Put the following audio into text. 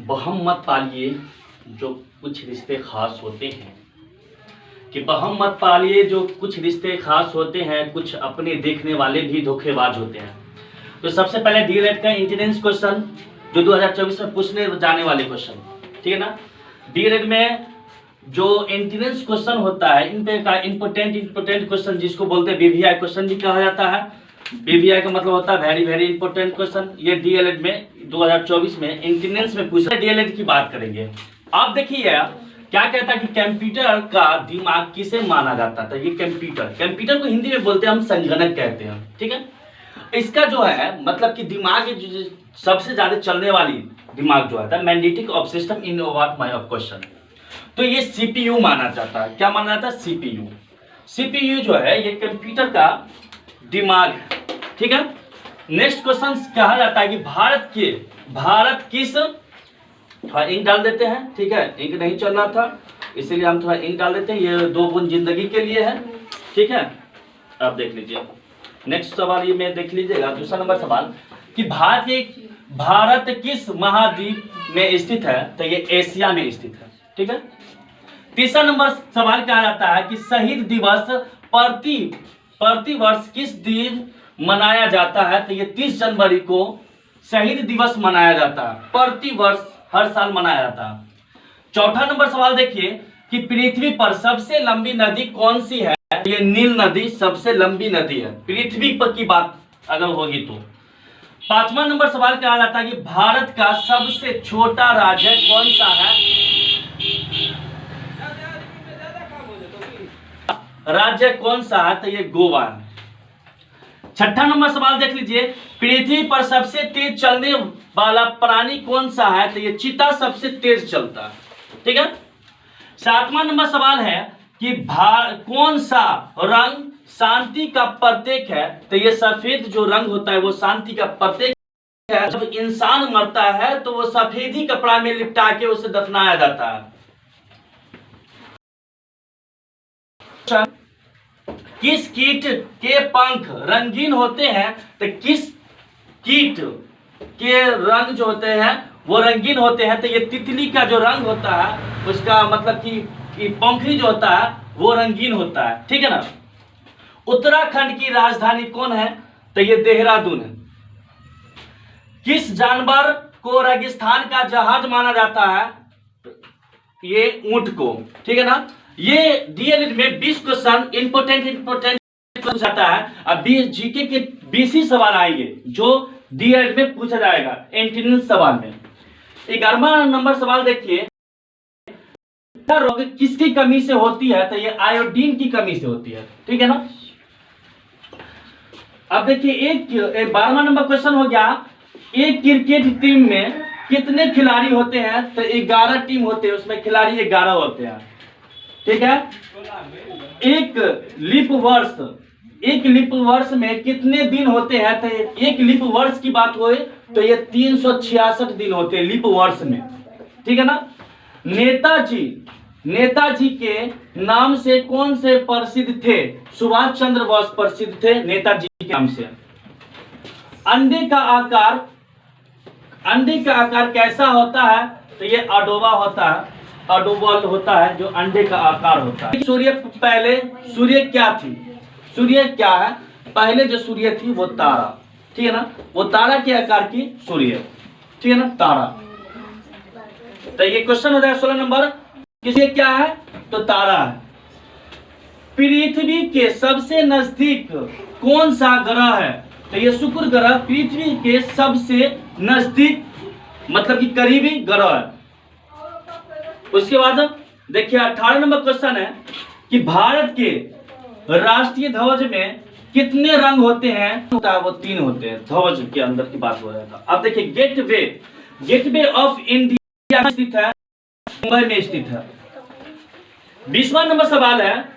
बहम मत पालिए जो कुछ रिश्ते खास होते हैं, कि बहम मत पालिए जो कुछ रिश्ते खास होते हैं, कुछ अपने देखने वाले भी धोखेबाज होते हैं। तो सबसे पहले डीएलएड का इंटेंस क्वेश्चन जो 2024 में पूछने जाने वाले क्वेश्चन, ठीक है ना। डीएलएड में जो इंटेंस क्वेश्चन होता है, इन पे का इंपोर्टेंट क्वेश्चन जिसको बोलते हैं बीवीआई क्वेश्चन भी कहा जाता है। बीवीआई का मतलब होता है वेरी वेरी इंपॉर्टेंट क्वेश्चन। ये डीएलएड में 2024 में इंटेंस में पूछा। डीएलएड की बात करेंगे। आप देखिए क्या कहता है कि कंप्यूटर का दिमाग किसे माना जाता था। ये कंप्यूटर को हिंदी में बोलते हैं हम संगणक कहते हैं, ठीक है। इसका जो है मतलब कि दिमाग सबसे ज्यादा चलने वाली दिमाग जो है magnetic of system in what my of question, तो ये सीपीयू माना जाता है। क्या माना जाता है? सीपीयू जो है ये कंप्यूटर का दिमाग है, ठीक है। नेक्स्ट क्वेश्चन कहा जाता है कि भारत किस, थोड़ा इंक डाल देते हैं, ठीक है। इंक नहीं चल रहा था इसीलिए हम थोड़ा इंक डाल देते हैं। ये 2 बूंद जिंदगी के लिए है, ठीक है। आप देख लीजिए नेक्स्ट सवाल, ये में देख लीजिएगा। दूसरा नंबर सवाल कि भारत किस महाद्वीप में स्थित है, तो ये एशिया में स्थित है, ठीक है। तीसरा नंबर सवाल कहा जाता है कि शहीद दिवस प्रति वर्ष किस दिन मनाया जाता है, तो ये 30 जनवरी को शहीद दिवस मनाया जाता है। प्रति वर्ष हर साल मनाया जाता है। चौथा नंबर सवाल देखिए कि पृथ्वी पर सबसे लंबी नदी कौन सी है, ये नील नदी सबसे लंबी नदी है पृथ्वी पर की बात अगर होगी तो। पांचवा नंबर सवाल कहा जाता है कि भारत का सबसे छोटा राज्य कौन सा है, राज्य कौन सा है, तो ये गोवा है। छठा नंबर सवाल देख लीजिए, पृथ्वी पर सबसे तेज चलने वाला प्राणी कौन सा है, तो ये चीता सबसे तेज चलता है, ठीक है। सातवां नंबर सवाल है कि कौन सा रंग शांति का प्रतीक है, तो ये सफेद जो रंग होता है वो शांति का प्रतीक है। जब इंसान मरता है तो वो सफेदी कपड़ा में लिपटा के उसे दफनाया जाता है। किस कीट के पंख रंगीन होते हैं, तो किस कीट के रंग जो होते हैं वो रंगीन होते हैं, तो ये तितली का जो रंग होता है उसका मतलब कि पंखड़ी जो होता है वो रंगीन होता है, ठीक है ना। उत्तराखंड की राजधानी कौन है, तो ये देहरादून है। किस जानवर को रेगिस्तान का जहाज माना जाता है, ये ऊंट को, ठीक है ना। ये डीएलएड में 20 क्वेश्चन इंपोर्टेंट आता है। अब जीके के 20 ही सवाल आएंगे जो डीएलएड में पूछा जाएगा इंटेंस सवाल में। 11वां नंबर सवाल देखिए, रोग किसकी कमी से होती है, तो ये आयोडीन की कमी से होती है, ठीक है ना। अब देखिए 12वां नंबर क्वेश्चन हो गया, एक क्रिकेट टीम में कितने खिलाड़ी होते हैं, तो 11 टीम होते हैं, उसमें खिलाड़ी 11 होते हैं, ठीक है। एक लीप वर्ष में कितने दिन होते हैं, तो एक लीप वर्ष की बात हो तो ये 366 दिन होते हैं लीप वर्ष में, ठीक है ना। नेताजी के नाम से कौन से प्रसिद्ध थे, सुभाष चंद्र बोस प्रसिद्ध थे नेताजी के नाम से। अंडे का आकार कैसा होता है, तो ये अडोबल होता है जो अंडे का आकार होता है। सूर्य क्या है, पहले जो सूर्य थी वो तारा, ठीक है ना, वो तारा के आकार की सूर्य, ठीक है ना, तारा। तो ये क्वेश्चन हो जाएगा 16 नंबर, किसी क्या है, तो तारा है। पृथ्वी के सबसे नजदीक कौन सा ग्रह है, तो ये शुक्र ग्रह पृथ्वी के सबसे नजदीक मतलब कि करीबी ग्रह है। उसके बाद देखिए 18 नंबर क्वेश्चन है कि भारत के राष्ट्रीय ध्वज में कितने रंग होते हैं, वो 3 होते हैं। ध्वज के अंदर की बात हो रहा था। अब देखिए गेटवे ऑफ इंडिया स्थित है, मुंबई में स्थित है। 20वां नंबर सवाल है